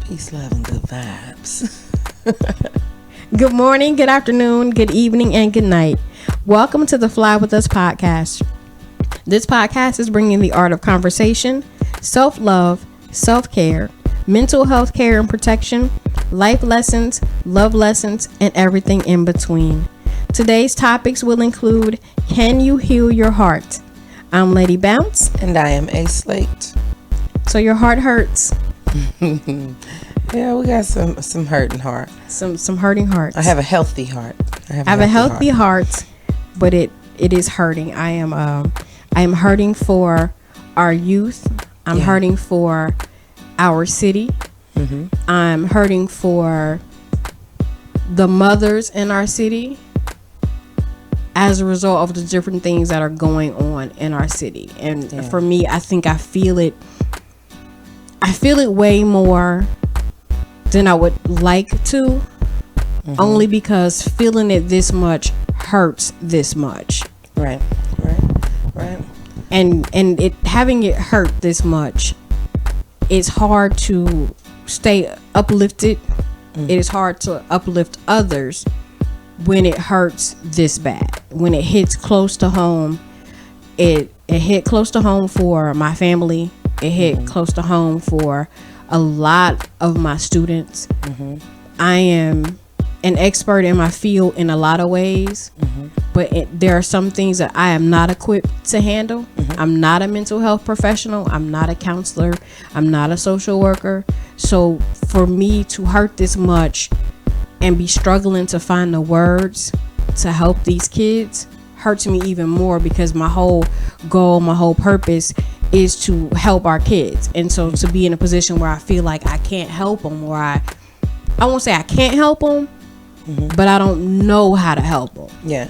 Peace, love, and good vibes. Good morning, good afternoon, good evening, and good night. Welcome to the Fly With Us podcast. This podcast is bringing the art of conversation, self-love, self-care, mental health care and protection, life lessons, love lessons, and everything in between. Today's topics will include, can you heal your heart? I'm Lady Bounce. And I am A Slate. So your heart hurts. Yeah, we got some hurting heart. Some hurting hearts. I have a healthy heart. I have a healthy heart, but it is hurting. I am hurting for our youth. I'm hurting for our city. Mm-hmm. I'm hurting for the mothers in our city as a result of the different things that are going on in our city. And for me, I think I feel it way more than I would like to, only because feeling it this much hurts this much. Right. And it having it hurt this much, it's hard to stay uplifted. It is hard to uplift others when it hurts this bad. When it hits close to home, it hit close to home for my family. It hit close to home for a lot of my students. I am an expert in my field in a lot of ways, but there are some things that I am not equipped to handle. I'm not a mental health professional. I'm not a counselor. I'm not a social worker. So for me to hurt this much and be struggling to find the words to help these kids hurts me even more, because my whole goal, my whole purpose is to help our kids. And so to be in a position where I feel like I can't help them, or I won't say I can't help them, but I don't know how to help them. Yeah.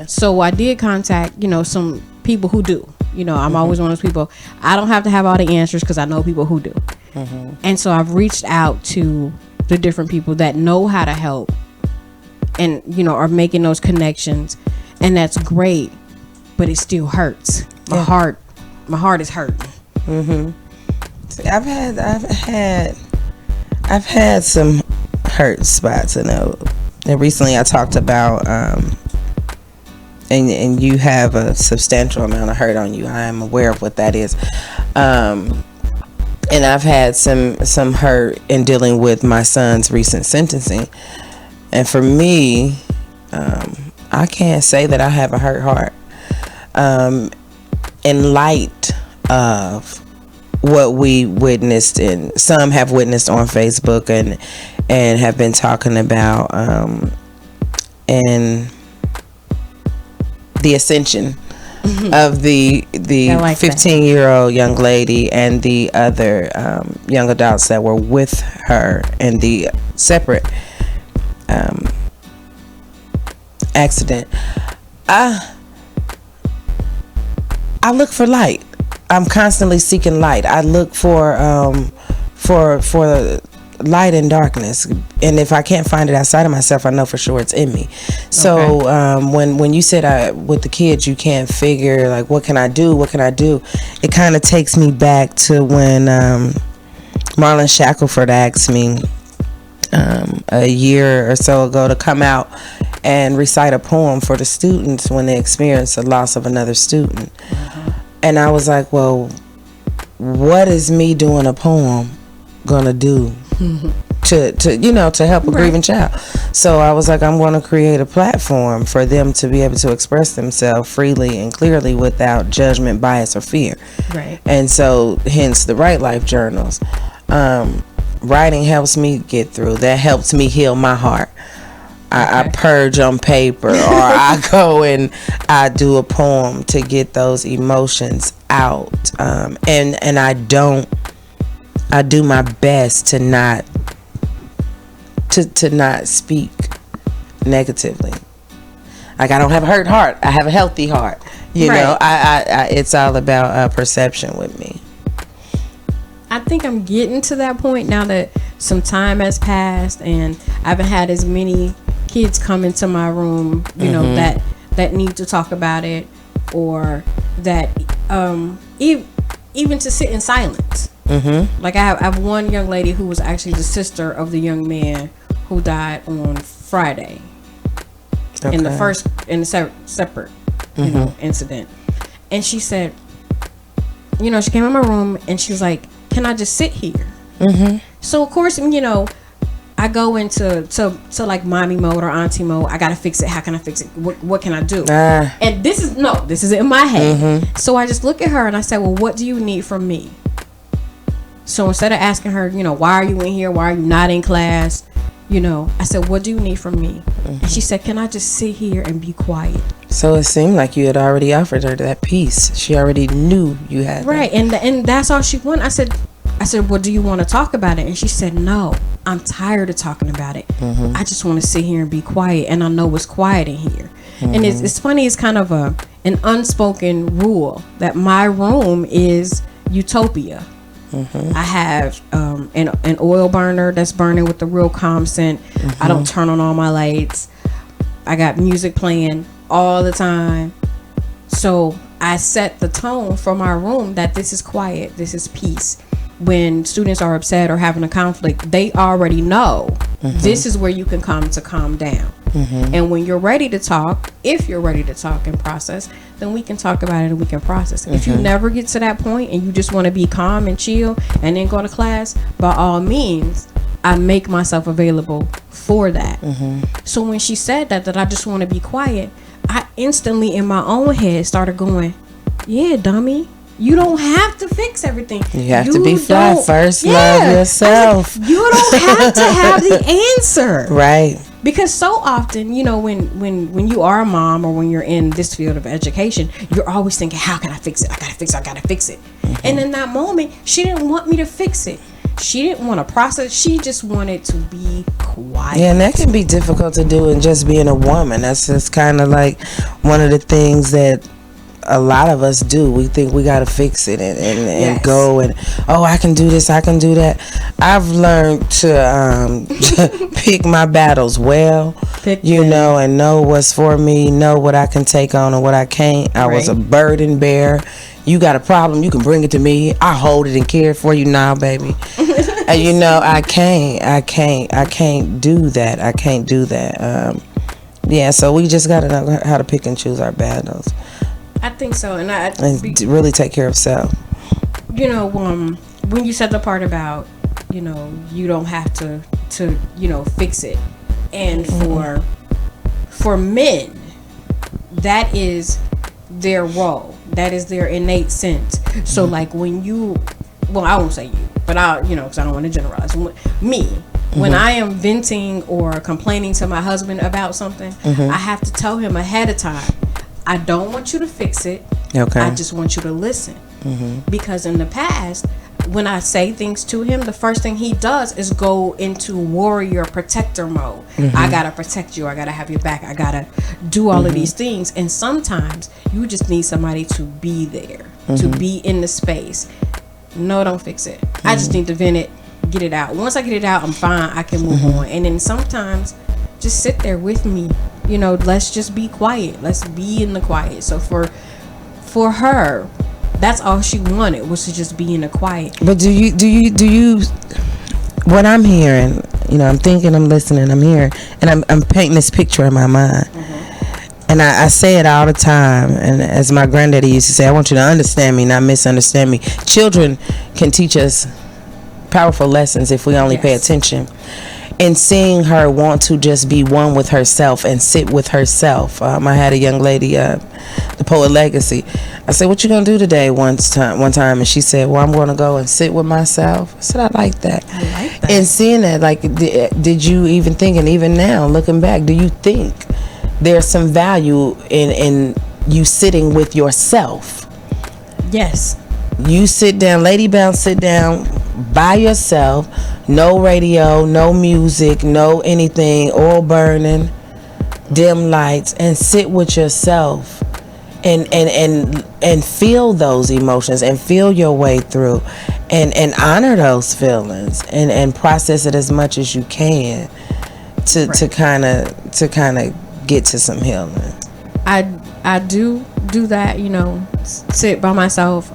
So I did contact, some people who do. I'm always one of those people. I don't have to have all the answers because I know people who do. And so I've reached out to the different people that know how to help and, are making those connections. And that's great, but it still hurts. My heart is hurting. See, I've had some hurt spots, and recently I talked about and you have a substantial amount of hurt on you. I am aware of what that is. And I've had some hurt in dealing with my son's recent sentencing. And for me, I can't say that I have a hurt heart. In light of what we witnessed, and some have witnessed on Facebook and have been talking about, and the ascension of the 15-year-old young lady and the other young adults that were with her in the separate accident. I look for light. I'm constantly seeking light. I look for light in darkness, and if I can't find it outside of myself, I know for sure it's in me. So when you said with the kids, you can't figure like what can I do? It kind of takes me back to when Marlon Shackelford asked me a year or so ago to come out and recite a poem for the students when they experience the loss of another student. And I was like, well, what is me doing a poem gonna do to help a grieving child? So I was like, I'm going to create a platform for them to be able to express themselves freely and clearly without judgment, bias, or fear. Right. And so hence the Right Life journals. Writing helps me get through. That helps me heal my heart. I purge on paper, or I go and I do a poem to get those emotions out. And I do my best to not speak negatively. Like, I don't have a hurt heart. I have a healthy heart. You know, I it's all about perception with me. I think I'm getting to that point now that some time has passed and I haven't had as many kids come into my room, you know, that need to talk about it, or that even to sit in silence. Like I have one young lady who was actually the sister of the young man who died on Friday. In the separate you know, incident. And she said, you know, she came in my room and she was like, can I just sit here? So of course, you know, I go into like mommy mode or auntie mode. I gotta fix it. How can I fix it? What can I do? And this is in my head. So I just look at her and I say, well, what do you need from me? So instead of asking her, you know, why are you in here? Why are you not in class? You know, I said, what do you need from me? And she said, can I just sit here and be quiet? So it seemed like you had already offered her that peace. She already knew you had right that. And that's all she wanted. I said, well, do you want to talk about it? And she said, no, I'm tired of talking about it. I just want to sit here and be quiet. And I know it's quiet in here. And it's funny. It's kind of an unspoken rule that my room is utopia. I have an oil burner that's burning with a real calm scent. I don't turn on all my lights. I got music playing all the time. So I set the tone for my room that this is quiet, this is peace. When students are upset or having a conflict, they already know this is where you can come to calm down. And when you're ready to talk, if you're ready to talk and process, then we can talk about it and we can process. If you never get to that point and you just want to be calm and chill and then go to class, by all means, I make myself available for that. So when she said that I just want to be quiet, I instantly in my own head started going, yeah, dummy. You don't have to fix everything. You have to be fly first. Love yourself. You don't have to have the answer. Right. Because so often, you know, when you are a mom or when you're in this field of education, you're always thinking, how can I fix it? I gotta fix it. And in that moment, she didn't want me to fix it. She didn't want to process. She just wanted to be quiet. Yeah, and that can be difficult to do in just being a woman. That's just kind of like one of the things that a lot of us do. We think we got to fix it and go and, oh, I can do this, I can do that. I've learned to pick my battles well, know, and know what's for me, know what I can take on and what I can't. I was a burden bearer. You got a problem, you can bring it to me. I hold it and care for you now, baby. And you know, I can't do that. I can't do that. Yeah, so we just got to know how to pick and choose our battles. I think so, and really take care of self. You know, when you said the part about, you know, you don't have to you know, fix it, and for men, that is their role, that is their innate sense. So like when you, well, I won't say you, but I, you know, because I don't want to generalize. When I am venting or complaining to my husband about something, I have to tell him ahead of time, I don't want you to fix it. Okay. I just want you to listen. Because in the past, when I say things to him, the first thing he does is go into warrior protector mode. I gotta protect you. I gotta have your back. I gotta do all of these things. And sometimes you just need somebody to be there, to be in the space. No, don't fix it. I just need to vent it, get it out. Once I get it out, I'm fine. I can move on. And then sometimes just sit there with me. You know, let's just be quiet. Let's be in the quiet. So for her, that's all she wanted, was to just be in the quiet. But do you what I'm hearing, you know, I'm thinking, I'm listening, I'm hearing, and I'm painting this picture in my mind. And I say it all the time, and as my granddaddy used to say, I want you to understand me, not misunderstand me. Children can teach us powerful lessons if we only pay attention. And seeing her want to just be one with herself and sit with herself. I had a young lady, the Poet Legacy. I said, what you gonna do today? One time, and she said, well, I'm gonna go and sit with myself. I said, I like that. And seeing that, like, did you even think, and even now, looking back, do you think there's some value in you sitting with yourself? Yes. You sit down, lady bounce, sit down by yourself, no radio, no music, no anything, oil burning, dim lights, and sit with yourself and feel those emotions and feel your way through and honor those feelings and process it as much as you can to kind of get to some healing. I do that, you know, sit by myself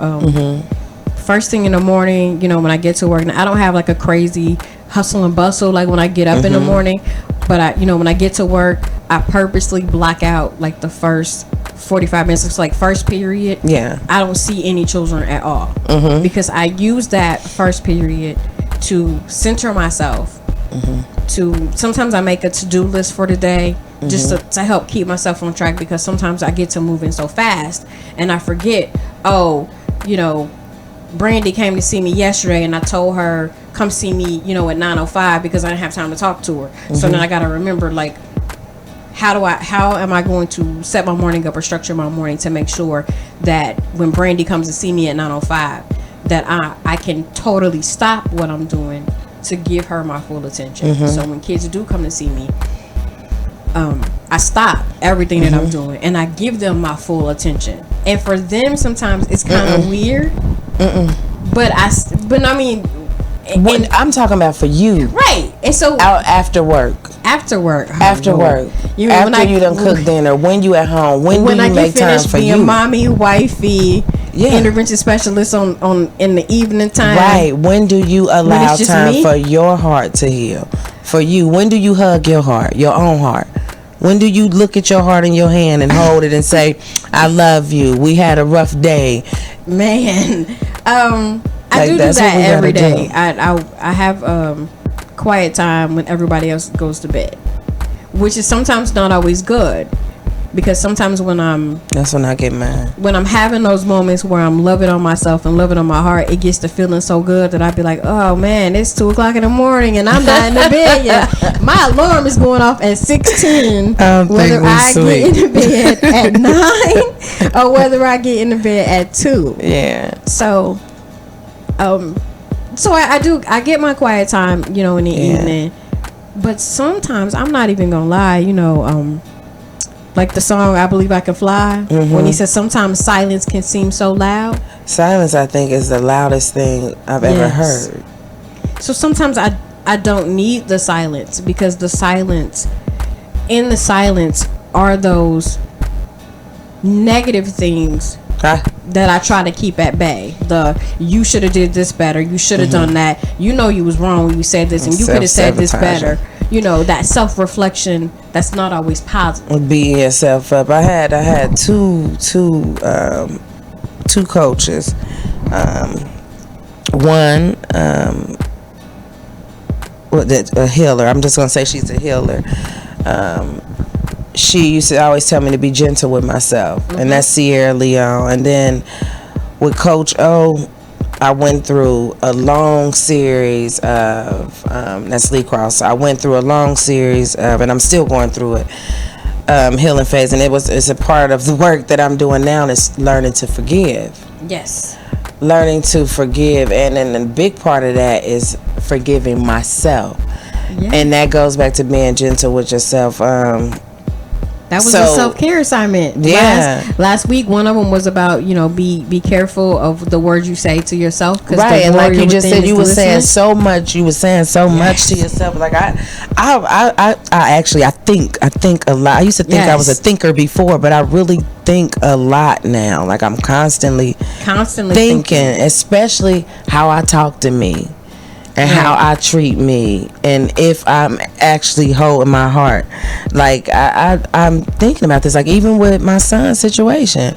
first thing in the morning, when I get to work, and I don't have like a crazy hustle and bustle like when I get up in the morning, but when I get to work, I purposely block out like the first 45 minutes. It's like first period. Yeah. I don't see any children at all because I use that first period to center myself. Sometimes I make a to-do list for the day just to help keep myself on track, because sometimes I get to moving so fast and I forget, Brandy came to see me yesterday and I told her come see me at 9:05 because I didn't have time to talk to her. So then I got to remember, like, how am I going to set my morning up or structure my morning to make sure that when Brandy comes to see me at 9:05 that I can totally stop what I'm doing to give her my full attention. So when kids do come to see me, I stop everything that I'm doing and I give them my full attention. And for them, sometimes it's kind of weird. But I mean, I'm talking about for you, right? And so out after work. After work, after you done cook dinner, when you at home, when do you make time for you? Mommy, wifey, intervention specialist on in the evening time. Right. When do you allow time for your heart to heal? For you, when do you hug your heart, your own heart? When do you look at your heart in your hand and hold it and say, "I love you. We had a rough day." Man, I do that every day. I have quiet time when everybody else goes to bed, which is sometimes not always good, because sometimes that's when I get mad. When I'm having those moments where I'm loving on myself and loving on my heart, it gets to feeling so good that I'd be like, oh man, it's 2:00 in the morning and I'm not in the bed yet. My alarm is going off at 6:10, whether I get in the bed at 9 or whether I get in the bed at 2. Yeah. So I get my quiet time, in the evening. But sometimes, I'm not even gonna lie, like the song "I Believe I Can Fly," when he says sometimes silence can seem so loud. Silence, I think, is the loudest thing I've ever heard. So sometimes I don't need the silence, because in the silence are those negative things that I try to keep at bay. You should have did this better. You should have done that. You was wrong when you said this, and you could have said this better. That self-reflection that's not always positive. Beating yourself up. I had two coaches. One, a healer. I'm just gonna say she's a healer. She used to always tell me to be gentle with myself, and that's Sierra Leone. And then with Coach O, I went through a long series of that's Lee Cross. I went through a long series of, and I'm still going through it, healing phase, and it's a part of the work that I'm doing now is learning to forgive. Yes. Learning to forgive, and then a big part of that is forgiving myself. Yeah. And that goes back to being gentle with yourself. That was a self-care assignment. Yeah. Last week, one of them was about, be careful of the words you say to yourself. Right, and like you just said, you were saying so much. You were saying so much to yourself. Like I think a lot. I used to think I was a thinker before, but I really think a lot now. Like I'm constantly thinking, especially how I talk to me. And how I treat me, and if I'm actually holding my heart. Like I'm thinking about this, like even with my son's situation,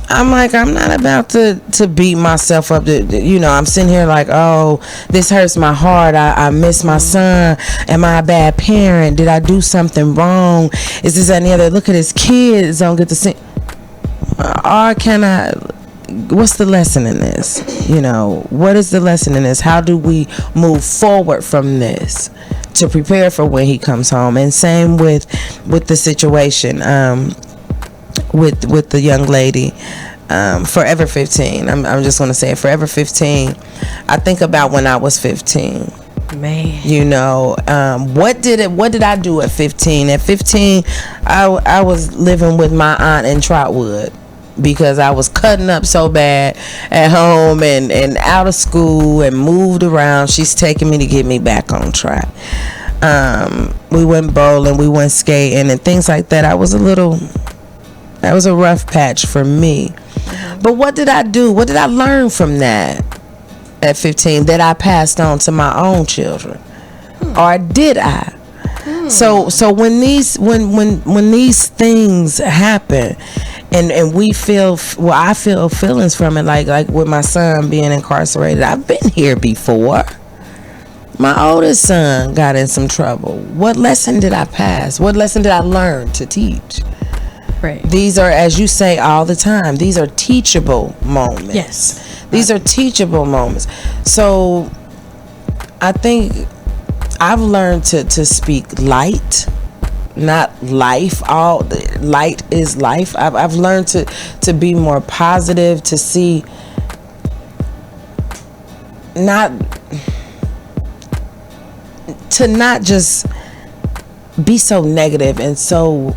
I'm like, I'm not about to beat myself up. I'm sitting here like, oh, this hurts my heart. I miss my son. Am I a bad parent? Did I do something wrong? Is this any other? Look at his kids don't get to see. Or can I? What's the lesson in this? What is the lesson in this? How do we move forward from this to prepare for when he comes home? And same with the situation with the young lady, Forever 15. I'm just going to say it, Forever 15. I think about when I was 15. Man, what did I do at 15? At 15, I was living with my aunt in Trotwood, because I was cutting up so bad at home and out of school and moved around. She's taking me to get me back on track. We went bowling, we went skating and things like that. That was a rough patch for me. But what did I do? What did I learn from that at 15 that I passed on to my own children? Or did I? So when these things happen, and we feel, well, I feel feelings from it, like with my son being incarcerated. I've been here before. My oldest son got in some trouble. What lesson did I pass? What lesson did I learn to teach? Right. These are, as you say all the time, these are teachable moments. Yes. These are teachable moments. So I think I've learned to speak light, not life. All light is life. I've learned to be more positive, to see not just be so negative and so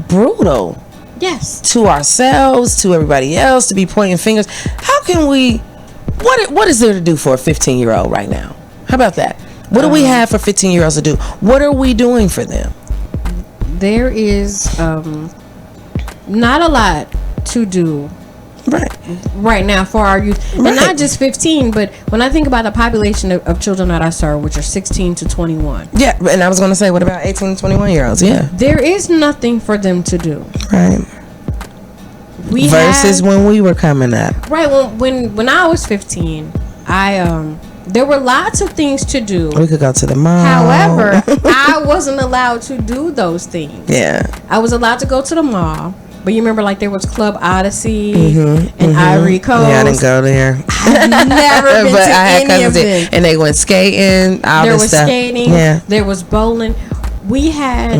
brutal. Yes. To ourselves, to everybody else, to be pointing fingers. How can we, what is there to do for a 15-year-old right now? How about that? What do we have for 15-year-olds to do? What are we doing for them? There is not a lot to do right now for our youth. And not just 15, but when I think about the population of children that I serve, which are 16 to 21. Yeah, and I was going to say, what about 18 to 21-year-olds? Yeah. There is nothing for them to do. Right. Versus when we were coming up. Right. When I was 15, there were lots of things to do. We could go to the mall. However, I wasn't allowed to do those things. Yeah. I was allowed to go to the mall. But you remember, like, there was Club Odyssey and Ivory Coast. Yeah, I didn't go there. I've never been to any of them. And they went skating. There was skating. Yeah. There was bowling. We had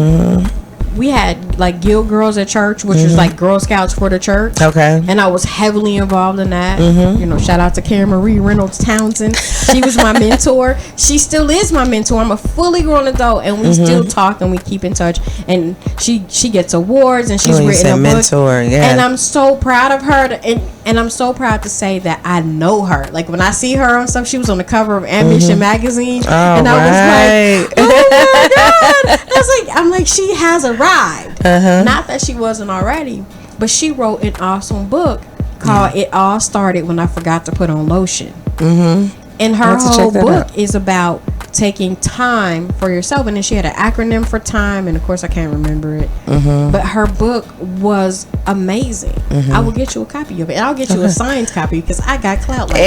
like Guild Girls at church, which was like Girl Scouts for the church. Okay. And I was heavily involved in that. You know, shout out to Karen Marie Reynolds Townsend. She was my mentor. She still is my mentor. I'm a fully grown adult, and we still talk and we keep in touch. And she gets awards, and she's written a book. Mentor, yeah. And I'm so proud of her. And I'm so proud to say that I know her. Like, when I see her on stuff, she was on the cover of Ambition magazine, and I was like, oh my god! I'm like, she has arrived. Not that she wasn't already, but she wrote an awesome book called "It All Started When I Forgot to Put On Lotion." And her whole book is about taking time for yourself. And then she had an acronym for time, and of course I can't remember it. But her book was amazing. I will get you a copy of it, and I'll get you a signed copy because I got clout like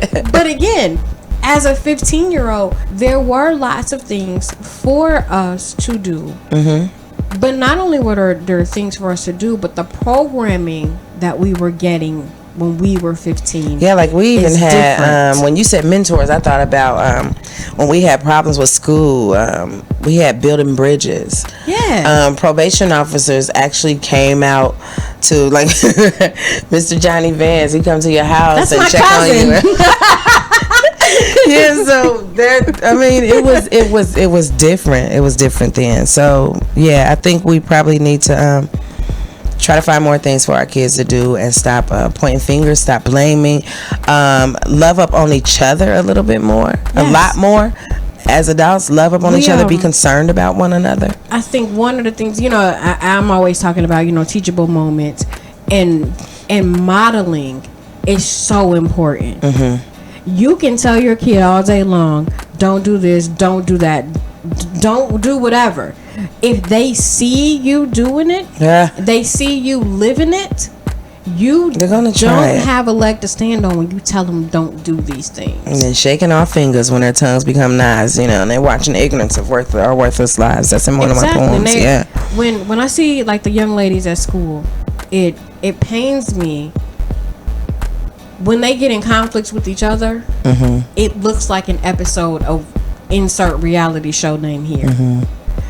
that. But again, as a 15-year-old, there were lots of things for us to do. But not only were there things for us to do, but the programming that we were getting when we were 15. Yeah, like we even had, when you said mentors, I thought about when we had problems with school, we had building bridges. Yeah. Probation officers actually came out to, like, Mr. Johnny Vance, he come to your house and check on you. Yeah, so there, I mean, it was different. It was different then. So yeah, I think we probably need to try to find more things for our kids to do and stop pointing fingers, stop blaming, love up on each other a little bit more, a lot more. As adults, love up on each other, be concerned about one another. I think one of the things, you know, I'm always talking about, you know, teachable moments, and modeling is so important. You can tell your kid all day long, don't do this, don't do that, don't do whatever. If they see you doing it, they see you living it, they're gonna don't have a leg to stand on when you tell them don't do these things. And then shaking our fingers when their tongues become knives, you know, and they're watching ignorance of our worthless lives. That's in one of my poems. When I see, like, the young ladies at school, it pains me when they get in conflicts with each other. It looks like an episode of insert reality show name here.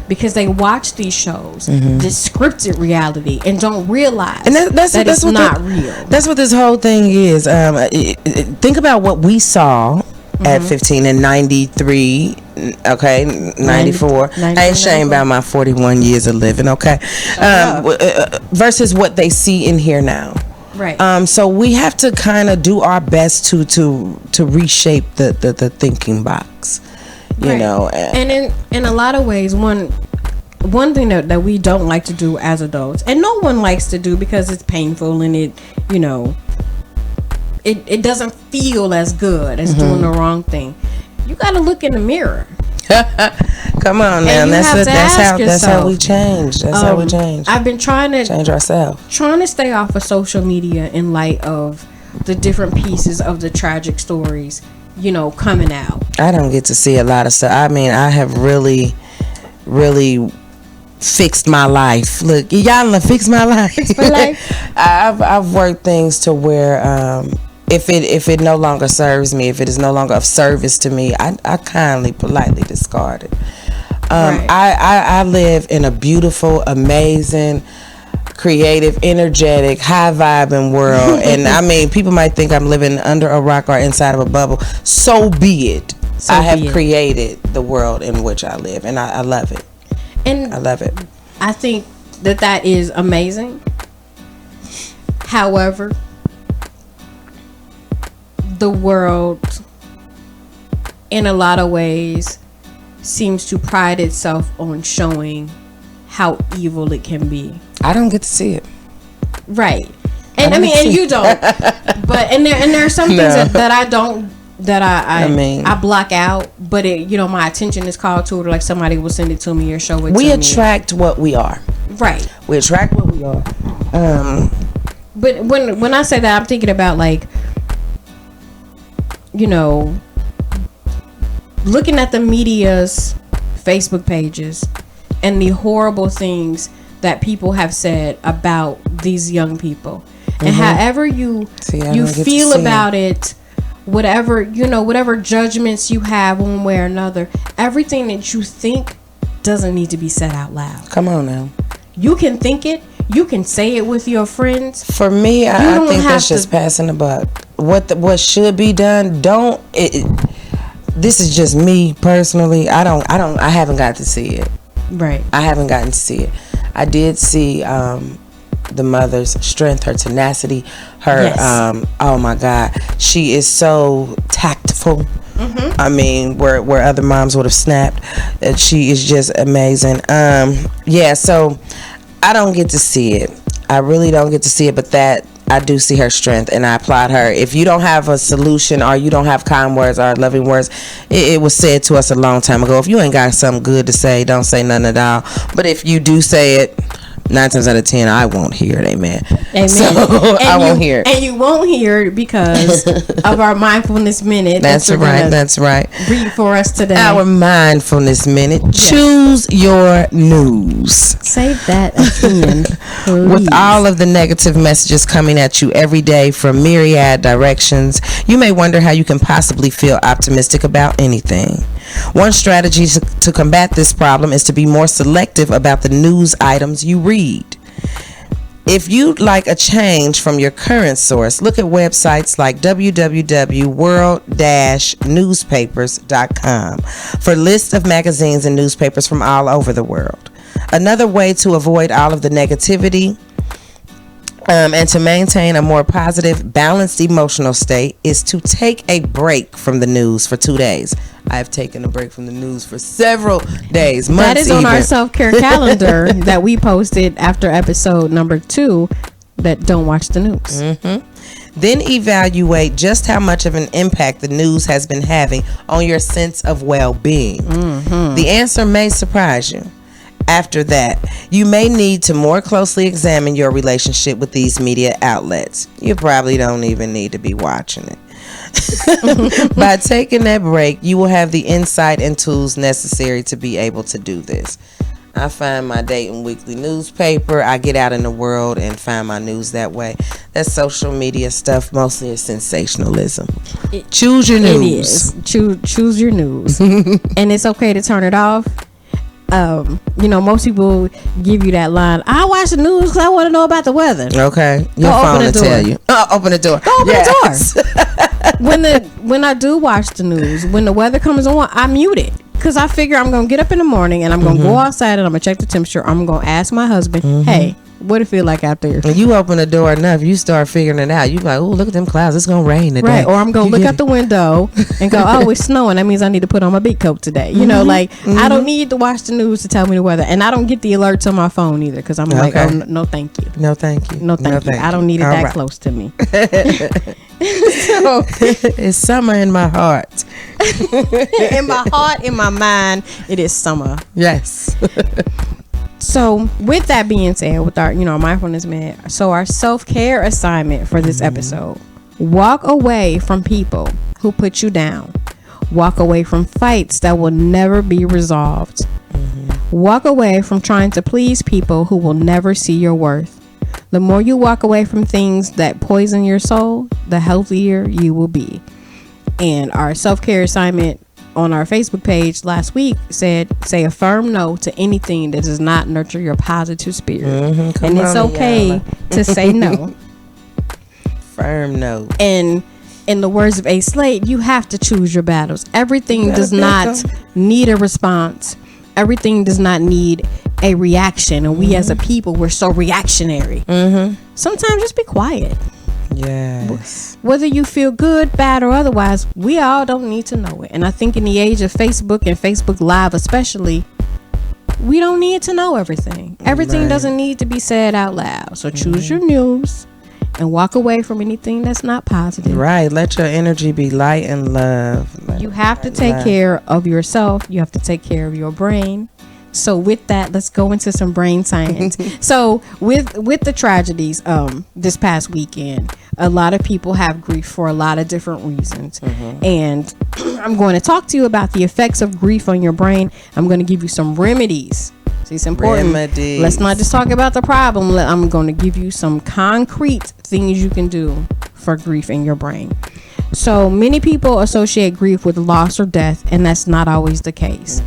Because they watch these shows, this scripted reality, and don't realize that it's not real. That's what this whole thing is. Think about what we saw at 15 and 93, okay, 94. I ain't ashamed about my 41 years of living, okay, versus what they see in here now. Right. So we have to kind of do our best to reshape the thinking box. You know, and in a lot of ways, one, one thing that we don't like to do as adults, and no one likes to do because it's painful and it, you know, it doesn't feel as good as doing the wrong thing. You got to look in the mirror. Come on now, that's how we change. That's how we change. I've been trying to change ourselves. Trying to stay off of social media in light of the different pieces of the tragic stories, you know, coming out. I don't get to see a lot of stuff. I mean, I have really fixed my life. Look, y'all done fixed my life. Fixed my life. I've worked things to where if it no longer serves me, if it is no longer of service to me, I kindly, politely discard it. Right. I live in a beautiful, amazing, creative, energetic, high vibing world, and I mean, people might think I'm living under a rock or inside of a bubble. So be it. I have created the world in which I live, and I love it. And I love it. I think that is amazing. However, the world, in a lot of ways, seems to pride itself on showing how evil it can be. I don't get to see it. Right. And I mean, and you don't. But and there are some things that I don't, that I block out, but it, you know, my attention is called to it, or like somebody will send it to me or show it to me. We attract what we are. Right. We attract what we are. But when I say that, I'm thinking about, like, you know, looking at the media's Facebook pages and the horrible things that people have said about these young people, and however you feel about it, whatever, you know, whatever judgments you have one way or another, everything that you think doesn't need to be said out loud. Come on now. You can think it. You can say it with your friends. For me, I think that's just passing the buck. What should be done, this is just me personally. I haven't got to see it. Right. I haven't gotten to see it. I did see the mother's strength, her tenacity, her oh my God, she is so tactful. I mean, where other moms would have snapped, she is just amazing. So I don't get to see it. I really don't get to see it, but that I do see her strength, and I applaud her. If you don't have a solution, or you don't have kind words or loving words, it was said to us a long time ago, if you ain't got something good to say, don't say nothing at all. But if you do say it, 9 times out of 10, I won't hear it. Amen. So I won't hear it. And you won't hear it because of our mindfulness minute. That's right. Read for us today. Our mindfulness minute. Yes. Choose your news. Save that again, please. With all of the negative messages coming at you every day from myriad directions, you may wonder how you can possibly feel optimistic about anything. One strategy to combat this problem is to be more selective about the news items you read. If you'd like a change from your current source, look at websites like www.world-newspapers.com for lists of magazines and newspapers from all over the world. Another way to avoid all of the negativity and to maintain a more positive, balanced emotional state is to take a break from the news for 2 days. I've taken a break from the news for several days, months. That is on our self-care calendar that we posted after episode number 2, that don't watch the news. Then evaluate just how much of an impact the news has been having on your sense of well-being. The answer may surprise you. After that, you may need to more closely examine your relationship with these media outlets. You probably don't even need to be watching it. By taking that break, you will have the insight and tools necessary to be able to do this. I find my Dayton Weekly newspaper. I get out in the world and find my news that way. That social media stuff mostly is sensationalism. Choose your news. It is. Choose your news. And it's okay to turn it off. You know, most people give you that line, I watch the news because I want to know about the weather. Okay. Your phone will tell you. Open the door. Go open the door. When I do watch the news, when the weather comes on, I mute it. Because I figure I'm going to get up in the morning and I'm going to go outside and I'm going to check the temperature. I'm going to ask my husband, hey, What it feel like out there? When you open the door enough, you start figuring it out. You like, oh, look at them clouds. It's gonna rain today. Right. Or I'm gonna look out the window and go, oh, it's snowing. That means I need to put on my big coat today. You know, like I don't need to watch the news to tell me the weather, and I don't get the alerts on my phone either because I'm like, oh, no, thank you. No, thank you. No, thank you. I don't need it that close to me. So it's summer in my heart. In my heart, in my mind, it is summer. Yes. So with that being said, with our mindfulness minute, so our self-care assignment for this episode: walk away from people who put you down. Walk away from fights that will never be resolved. Walk away from trying to please people who will never see your worth. The more you walk away from things that poison your soul, the healthier you will be. And our self-care assignment on our Facebook page last week said, say a firm no to anything that does not nurture your positive spirit. And it's okay to say no. Firm no. And in the words of A. Slate, you have to choose your battles. Everything does not need a response. Everything does not need a reaction. And we as a people, we're so reactionary. Sometimes just be quiet. Yes. Whether you feel good, bad, or otherwise, we all don't need to know it. And I think in the age of Facebook and Facebook Live especially, we don't need to know everything. Everything doesn't need to be said out loud. So choose your news and walk away from anything that's not positive. Right. Let your energy be light and love. You have to take care of yourself. You have to take care of your brain. So with that, let's go into some brain science. So with the tragedies this past weekend, a lot of people have grief for a lot of different reasons. And I'm going to talk to you about the effects of grief on your brain. I'm going to give you some remedies. See, it's important. Remedies. Let's not just talk about the problem. I'm going to give you some concrete things you can do for grief in your brain. So many people associate grief with loss or death, and that's not always the case.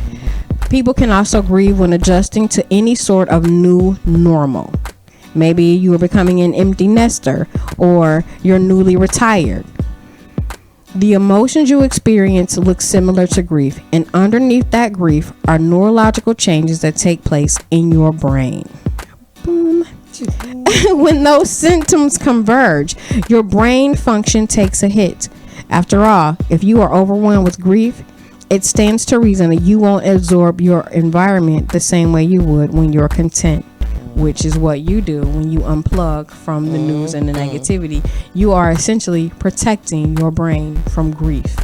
People can also grieve when adjusting to any sort of new normal. Maybe you are becoming an empty nester or you're newly retired. The emotions you experience look similar to grief, and underneath that grief are neurological changes that take place in your brain. Boom. When those symptoms converge, your brain function takes a hit. After all, if you are overwhelmed with grief, it stands to reason that you won't absorb your environment the same way you would when you're content, which is what you do when you unplug from the news and the negativity. You are essentially protecting your brain from grief.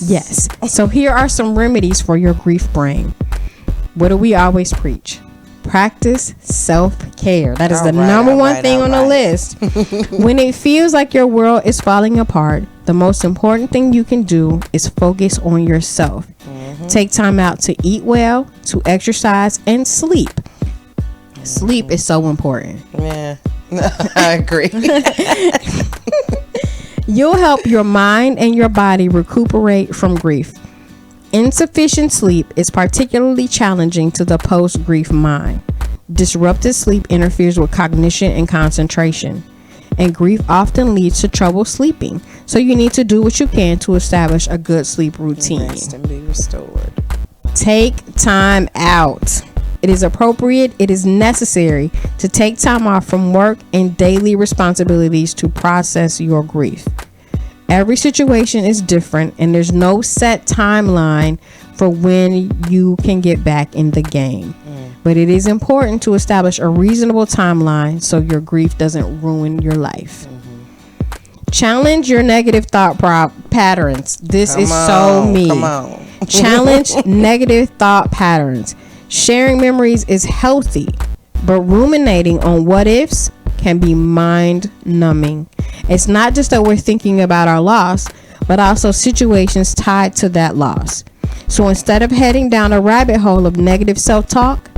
Yes. So here are some remedies for your grief brain. What do we always preach? Practice self-care. That is the number one thing on the list. When it feels like your world is falling apart, the most important thing you can do is focus on yourself. Take time out to eat well, to exercise, and sleep. Sleep is so important. Yeah, I agree. You'll help your mind and your body recuperate from grief. Insufficient sleep is particularly challenging to the post-grief mind. Disrupted sleep interferes with cognition and concentration, and grief often leads to trouble sleeping. So you need to do what you can to establish a good sleep routine. Rest and be restored. Take time out. It is appropriate, it is necessary to take time off from work and daily responsibilities to process your grief. Every situation is different, and there's no set timeline for when you can get back in the game. But it is important to establish a reasonable timeline so your grief doesn't ruin your life. Challenge your negative thought patterns. This is so me. Challenge negative thought patterns. Sharing memories is healthy, but ruminating on what ifs can be mind numbing. It's not just that we're thinking about our loss, but also situations tied to that loss. So instead of heading down a rabbit hole of negative self-talk,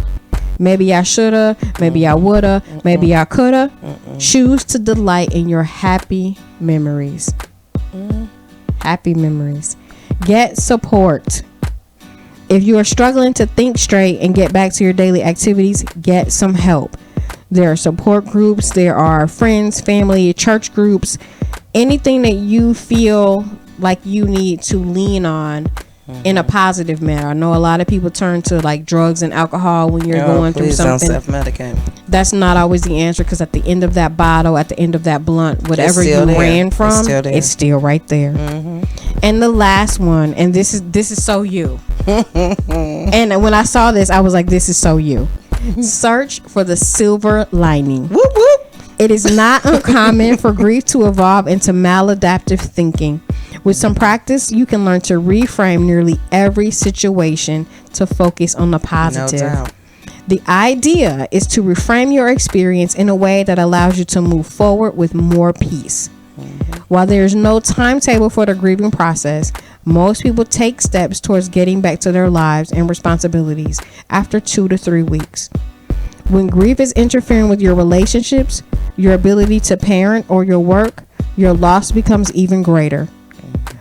maybe I shoulda, maybe I woulda, maybe I coulda, choose to delight in your happy memories. Happy memories. Get support. If you are struggling to think straight and get back to your daily activities, get some help. There are support groups, there are friends, family, church groups, anything that you feel like you need to lean on in a positive manner. I know a lot of people turn to like drugs and alcohol when you're going through something. Don't self-medicate. That's not always the answer, because at the end of that bottle, at the end of that blunt, whatever you ran from, it's still right there. And the last one, and this is so you. And when I saw this, I was like, this is so you. Search for the silver lining. Whoop, whoop. It is not uncommon for grief to evolve into maladaptive thinking. With some practice, you can learn to reframe nearly every situation to focus on the positive. No doubt. The idea is to reframe your experience in a way that allows you to move forward with more peace. While there is no timetable for the grieving process, most people take steps towards getting back to their lives and responsibilities after 2 to 3 weeks. When grief is interfering with your relationships, your ability to parent, or your work, your loss becomes even greater.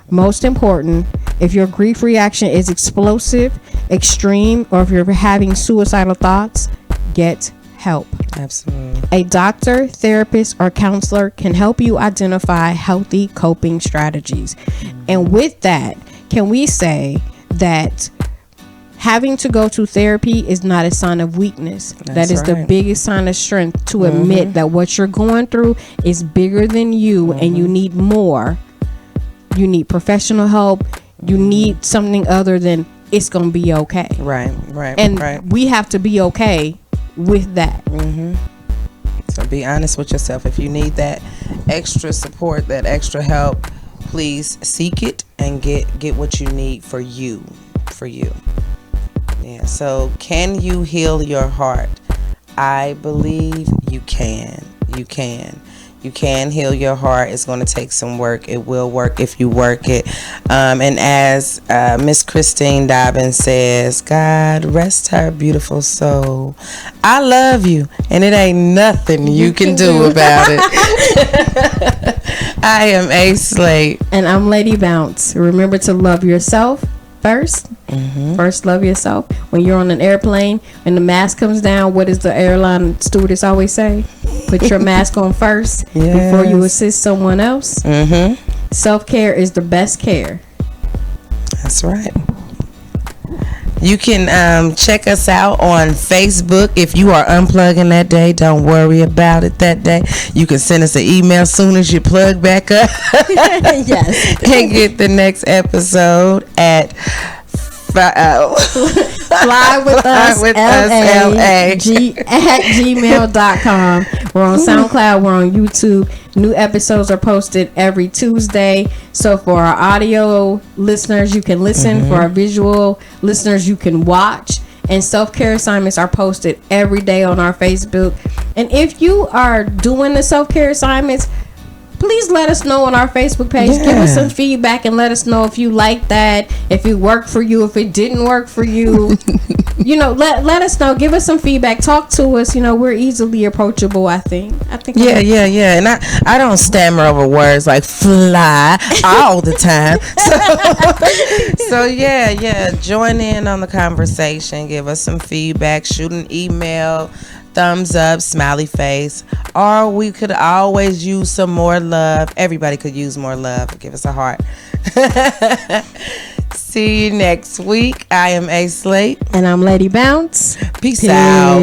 Most important, if your grief reaction is explosive, extreme, or if you're having suicidal thoughts, get help. Absolutely. A doctor, therapist, or counselor can help you identify healthy coping strategies. And with that, can we say that having to go to therapy is not a sign of weakness? That is the biggest sign of strength, to admit that what you're going through is bigger than you, and you need more. You need professional help. You need something other than it's gonna be okay. Right. And we have to be okay with that. So be honest with yourself. If you need that extra support, that extra help, please seek it and get what you need for you. Yeah. So can you heal your heart? I believe you can. You can heal your heart. It's going to take some work. It will work if you work it. And as Miss Christine Dobbins says, God rest her beautiful soul. I love you, and it ain't nothing you can do about it. I am A. Slate. And I'm Lady Bounce. Remember to love yourself first. First, love yourself. When you're on an airplane and the mask comes down, what does the airline stewardess always say? Put your mask on first before you assist someone else. Self-care is the best care. That's right. You can check us out on Facebook. If you are unplugging that day, don't worry about it that day. You can send us an email as soon as you plug back up. Yes. And get the next episode at Fly with us, LA@gmail.com. We're on SoundCloud. We're on YouTube. New episodes are posted every Tuesday. So for our audio listeners, you can listen. For our visual listeners, you can watch. And self-care assignments are posted every day on our Facebook. And if you are doing the self-care assignments, please let us know on our Facebook page. Give us some feedback and let us know if you like that, if it worked for you, if it didn't work for you. Let us know. Give us some feedback. Talk to us. We're easily approachable, I think. Yeah. And I don't stammer over words like fly all the time. So yeah. Join in on the conversation. Give us some feedback. Shoot an email. Thumbs up, smiley face, or we could always use some more love. Everybody could use more love. Give us a heart. See you next week. I am A. Slate. And I'm Lady Bounce. Peace out.